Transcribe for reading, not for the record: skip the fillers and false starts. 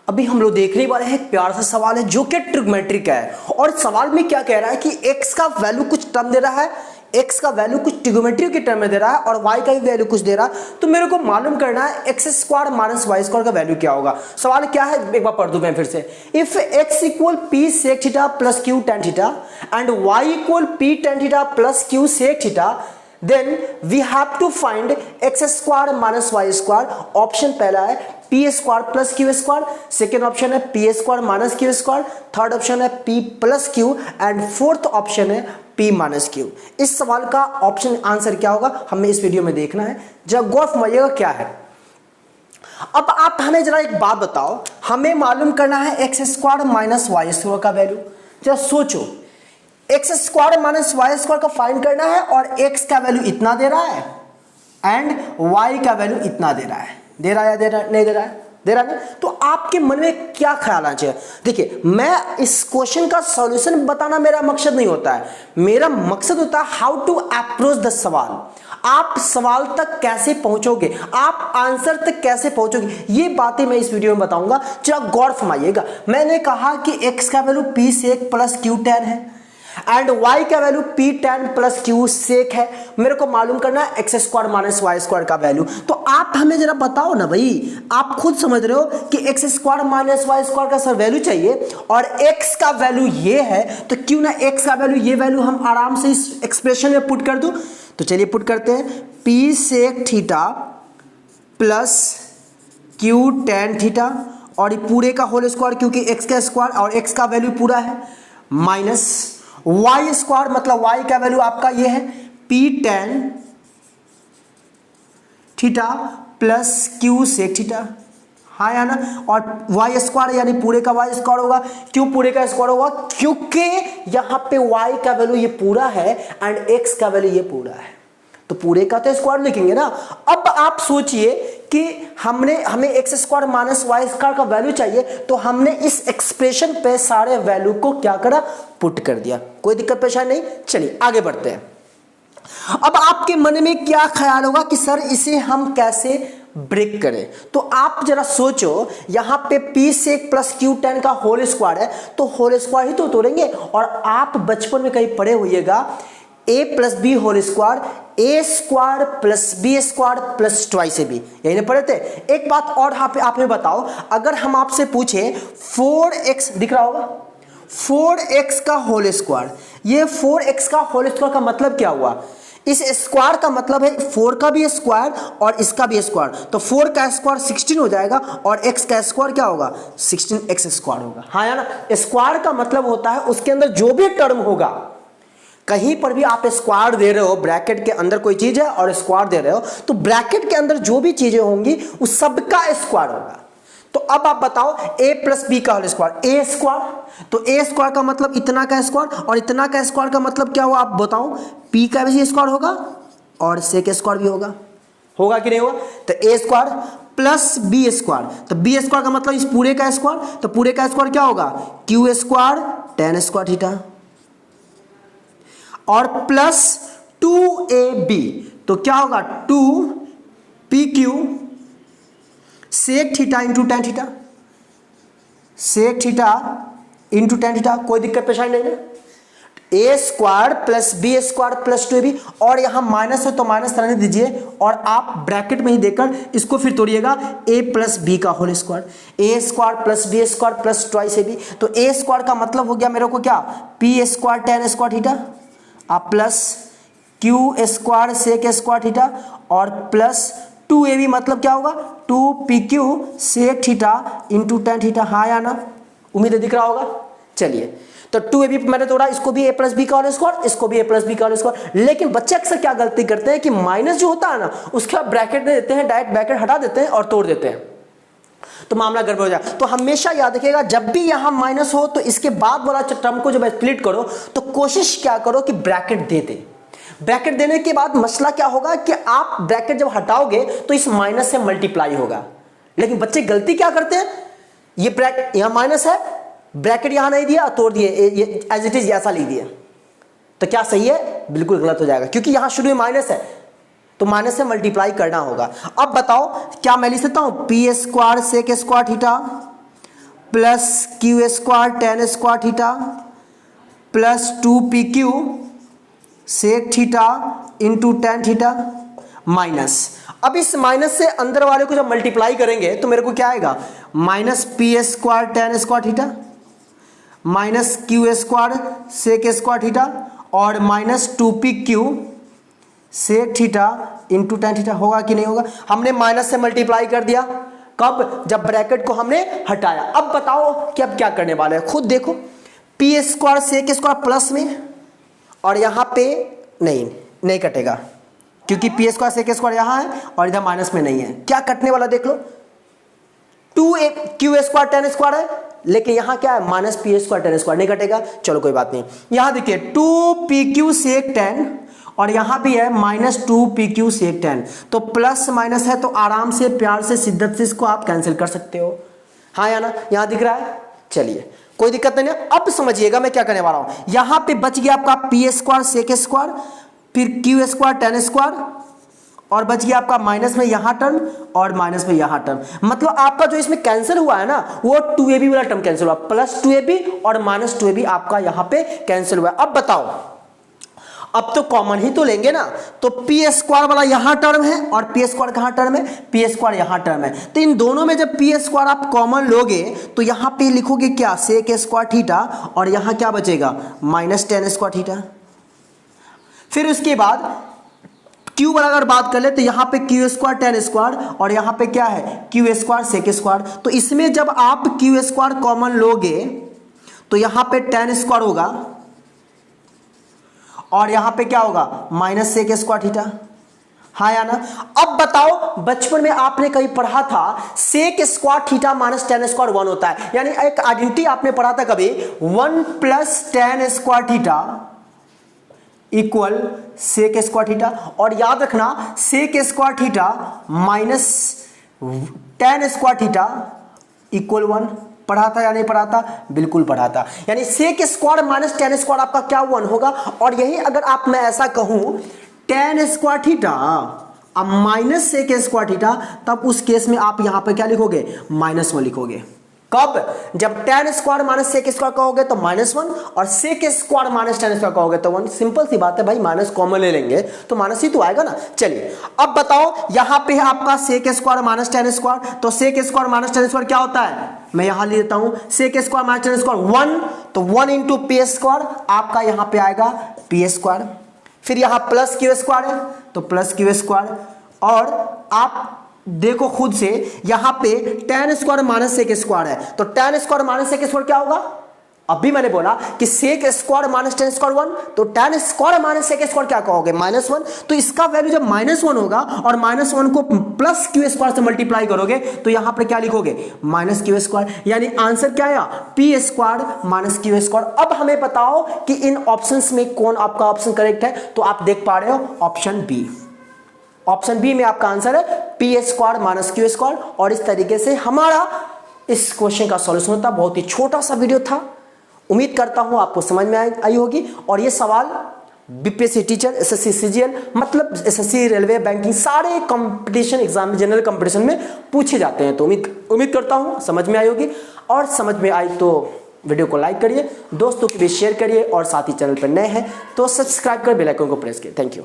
अभी हम लोग देखने वाले हैं एक प्यारा सा सवाल है जो कि ट्रिग्नोमेट्री का है। और सवाल में क्या कह रहा है कि x का वैल्यू कुछ टर्म दे रहा है, x का वैल्यू कुछ ट्रिग्नोमेट्री के टर्म में दे रहा है और y का भी वैल्यू कुछ दे रहा है। तो मेरे को मालूम करना है X square minus Y square का वैल्यू क्या होगा। सवाल क्या है एक बार पढ़ दूं मैं फिर से। If x equal p sec theta plus q tan theta and y equal p tan theta plus q sec theta, then we have to find x square minus y square। Option पहला है p square plus q square, second option है p square minus q square, third option है p plus q and fourth option है p minus q। इस सवाल का option answer क्या होगा हमें इस वीडियो में देखना है। जब गौर फरमाइएगा क्या है। अब आप हमें जरा एक बात बताओ, हमें मालूम करना है X square minus Y square का वैल्यू। जरा सोचो, X square minus Y square का फाइंड करना है और एक्स का वैल्यू इतना दे रहा है एंड वाई का वैल्यू इतना दे रहा है। दे रहा है या दे रहा है? नहीं दे रहा है, दे रहा है ना। तो आपके मन में क्या ख्याल आना चाहिए? देखिए, मैं इस क्वेश्चन का सॉल्यूशन बताना मेरा मकसद नहीं होता है, मेरा मकसद होता है हाउ टू अप्रोच द सवाल। आप सवाल तक कैसे पहुंचोगे, आप आंसर तक कैसे पहुंचोगे, ये बातें मैं इस वीडियो में बताऊंगा। जरा गौर फरमाइएगा। मैंने कहा कि x का value p sec plus q tan है एंड y का value p tan plus q sec है। मेरे को मालूम करना है X square minus Y square का वैल्यू। तो आप हमें जरा बताओ ना भाई, आप खुद समझ रहे हो कि X square minus Y square का सर वैल्यू चाहिए और x का वैल्यू ये है, तो क्यों ना x का वैल्यू ये वैल्यू हम आराम से इस एक्सप्रेशन में पुट कर दूं। तो चलिए पुट करते हैं, p sec theta plus q tan theta और ये पूरे का होल स्क्वायर क्योंकि x का स्क्वायर और x का वैल्यू पूरा है, माइनस वाई स्क्वायर मतलब y का वैल्यू आपका ये है p tan theta plus q sec theta. हाँ या ना। और y स्क्वायर यानी पूरे का y स्क्वायर होगा। क्यों पूरे का स्क्वायर होगा? क्योंकि यहां पे y का वैल्यू ये पूरा है एंड x का वैल्यू ये पूरा है, तो पूरे का तो स्क्वायर लिखेंगे ना। अब आप सोचिए कि हमें X square minus Y square का वैल्यू चाहिए, तो हमने इस एक्सप्रेशन पे सारे वैल्यू को क्या करा, पुट कर दिया। कोई दिक्कत परेशानी नहीं। चलिए आगे बढ़ते हैं। अब आपके मन में क्या ख्याल होगा कि सर इसे हम कैसे ब्रेक करें। तो आप जरा सोचो, यहां पे p sec plus q tan का होल स्क्वायर है, तो होल स्क्वायर ही तो तोड़ेंगे। और आप बचपन में कहीं पढ़े होइएगा a plus B whole square, A square plus B square plus twice A B, यही ना पढ़े थे। एक बात और यहाँ पे आप हमें बताओ, अगर हम आपसे पूछे 4x दिख रहा होगा, 4x का होल स्क्वायर, ये 4x का होल स्क्वायर का मतलब क्या हुआ? इस स्क्वायर का मतलब है 4 का भी स्क्वायर और इसका भी स्क्वायर, तो 4 का स्क्वायर 16 हो जाएगा और x का स्क्वायर क्या होगा, 16x स्क्वायर होगा। हाँ या ना। स्क्वायर का मतलब होता है उसके अंदर जो भी टर्म होगा, कहीं पर भी आप स्क्वायर दे रहे हो, ब्रैकेट के अंदर कोई चीज है और स्क्वायर दे रहे हो, तो ब्रैकेट के अंदर जो भी चीजें होंगी उस सबका स्क्वायर होगा। तो अब आप बताओ a प्लस बी का होल स्क्वायर, ए स्क्वायर, तो ए स्क्वायर का मतलब इतना का स्क्वायर और इतना का स्क्वायर का मतलब क्या हुआ आप बताओ, p का भी स्क्वायर होगा और sec स्क्वायर भी होगा, होगा कि नहीं होगा? तो ए स्क्वायर प्लस बी स्क्वायर, तो बी स्क्वायर का मतलब इस पूरे का स्क्वायर, तो पूरे का स्क्वायर क्या होगा, Q square tan square theta और प्लस 2ab, तो क्या होगा 2pq sec theta into tan theta, sec theta into tan theta. कोई दिक्कत परेशानी नहीं है। A square plus B square plus 2ab, और यहां माइनस है तो माइनस रहने दीजिए और आप ब्रैकेट में ही देकर इसको फिर तोड़िएगा, a प्लस बी का whole square, A square plus B square plus twice ab। तो ए स्क्वायर का मतलब हो गया मेरे को क्या, p square tan square theta आप plus Q square sec square theta और प्लस 2ab मतलब क्या होगा, 2pq sec theta into tan theta. हाँ या ना, उम्मीद है दिख रहा होगा। चलिए, तो 2ab मैंने तोड़ा, इसको भी a प्लस बी का होल स्क्वायर, इसको भी a प्लस बी का होल स्क्वायर। लेकिन बच्चे अक्सर क्या गलती करते हैं कि माइनस जो होता है ना उसका ब्रैकेट दे देते हैं, डायरेक्ट ब्रैकेट हटा देते हैं और तोड़ देते हैं, तो मामला गड़बड़ हो जाए। तो हमेशा याद रखिएगा, जब भी यहां माइनस हो तो इसके बाद वाला टर्म को जब स्प्लिट करो तो कोशिश क्या करो कि ब्रैकेट दे दे। ब्रैकेट देने के बाद मसला क्या होगा कि आप ब्रैकेट जब हटाओगे तो इस माइनस से मल्टीप्लाई होगा। लेकिन बच्चे गलती क्या करते हैं, ये ब्रैकेट यहां माइनस है, ब्रैकेट यहां नहीं दिया, तोड़ दिए, एज इट इज ऐसा लिख दिया, तो क्या सही है? बिल्कुल गलत हो जाएगा, क्योंकि यहां शुरू में माइनस है तो माइनस से मल्टीप्लाई करना होगा। अब बताओ क्या मैं लिख सकता हूं, P square sec square theta plus Q square tan square theta plus 2pq sec theta into tan theta minus, अब इस माइनस से अंदर वाले को जब मल्टीप्लाई करेंगे तो मेरे को क्या आएगा, minus P square tan square theta minus Q square sec square theta और minus 2pq sec theta into tan theta. होगा कि नहीं होगा? हमने माइनस से मल्टीप्लाई कर दिया, कब? जब ब्रैकेट को हमने हटाया। अब बताओ कि अब क्या करने वाले हैं, खुद देखो। P square sec square plus में और यहाँ पे नहीं कटेगा क्योंकि पी स्क्वायर सेक स्क्वायर यहाँ है और इधर माइनस में नहीं है। क्या कटने वाला देख लो, 2q स्क्वायर टेन स्क्वायर है लेकिन यहाँ क्या है, minus P square tan square, नहीं कटेगा। चलो कोई बात नहीं। यहाँ देखिए 2pq सेक टेन और यहाँ भी है माइनस 2pq सेक टेन, तो प्लस माइनस है तो आराम से प्यार से शिद्दत से इसको आप कैंसिल कर सकते हो। हाँ या ना? यहाँ दिख रहा है, चलिए कोई दिक्कत नहीं है। अब समझिएगा मैं क्या करने वाला हूँ। यहाँ पे बच गया आपका पी स्क्वायर सेक स्क्वायर फिर क्यू स्क्वायर टेन स्क्वायर और बच गया आपका माइनस में यहाँ टर्म और माइनस में यहाँ टर्म। मतलब आपका जो इसमें कैंसिल हुआ है ना वो 2ab वाला टर्म कैंसिल हुआ, प्लस 2ab और माइनस 2ab आपका यहाँ पे कैंसिल हुआ। अब बताओ, अब तो कॉमन ही तो लेंगे ना, तो पी स्क्वायर वाला यहाँ टर्म है और पी स्क्वायर कहाँ टर्म है, पी स्क्वायर यहाँ टर्म है। तो इन दोनों में जब पी स्क्वायर आप कॉमन लोगे तो यहाँ पे लिखोगे क्या, सेक स्क्वायर थीटा और यहाँ क्या बचेगा, माइनस टेन स्क्वायर थीटा। फिर उसके बाद क्यू वाला अगर बात कर ले तो यहाँ पे क्यू स्क्वायर टेन स्क्वायर और यहाँ पे क्या है, क्यू स्क्वायर सेक स्क्वायर। तो इसमें जब आप क्यू स्क्वायर कॉमन लोगे तो यहाँ पे टेन स्क्वायर होगा और यहाँ पे क्या होगा, माइनस सेक स्क्वायर थीटा। हाँ या ना? अब बताओ, बचपन में आपने कहीं पढ़ा था sec square theta minus tan square 1 होता है, यानी एक आइडेंटिटी आपने पढ़ा था कभी, 1 plus tan square theta equal sec square theta. और याद रखना sec square theta minus tan square theta equal 1। पढ़ा था या नहीं पढ़ा था? बिल्कुल पढ़ा था। यानी sec square minus tan square आपका क्या 1 होगा। और यही अगर आप मैं ऐसा कहूं टेन स्क्वायर थीटा अब माइनस सेक स्क्वायर थीटा, तब उस केस में आप यहां पे क्या लिखोगे, -1 लिखोगे। कब? जब tan square minus sec square कहोगे तो -1 और sec square minus tan square कहोगे तो 1। सिंपल सी बात है भाई, माइनस कॉमन ले लेंगे तो माइनस ही तो आएगा ना। चलिए अब बताओ, यहां पे है आपका sec square minus tan square, तो sec square minus tan square क्या होता है, मैं यहां ले लेता हूं, sec square minus tan square 1, तो 1 इंटू पी स्क्वायर आपका यहां पे आएगा पी स्क्वायर। फिर यहां प्लस क्यू स्क्वायर है तो प्लस क्यू स्क्वायर। और आप देखो खुद से, यहां पे tan square minus sec square है तो tan square minus sec square क्या होगा, अभी मैंने बोला कि sec square minus tan square 1, तो tan square minus sec square क्या कहोगे, -1। तो इसका वैल्यू जब -1 होगा और -1 को प्लस क्यू स्क्वायर से मल्टीप्लाई करोगे तो यहां पे क्या लिखोगे, माइनस क्यू स्क्वायर। यानी आंसर क्या आया, P square minus Q square. अब हमें बताओ कि इन ऑप्शंस में कौन आपका ऑप्शन करेक्ट है, तो आप देख पा रहे हो ऑप्शन बी। ऑप्शन बी में आपका आंसर है P square minus Q square. और इस तरीके से हमारा इस क्वेश्चन का सॉल्यूशन होता। बहुत ही छोटा सा वीडियो था, उम्मीद करता हूं आपको समझ में आई होगी। और ये सवाल बीपीएससी टीचर, एसएससी सीजीएल, मतलब एसएससी रेलवे बैंकिंग सारे कंपटीशन एग्जाम में, जनरल कंपटीशन में पूछे जाते हैं। तो उम्मीद करता हूं समझ में आई होगी। और समझ में आई तो वीडियो को लाइक करिए, दोस्तों के लिए शेयर करिए और साथ ही चैनल पर नए हैं तो सब्सक्राइब कर बेल आइकन को प्रेस करिए। Thank you.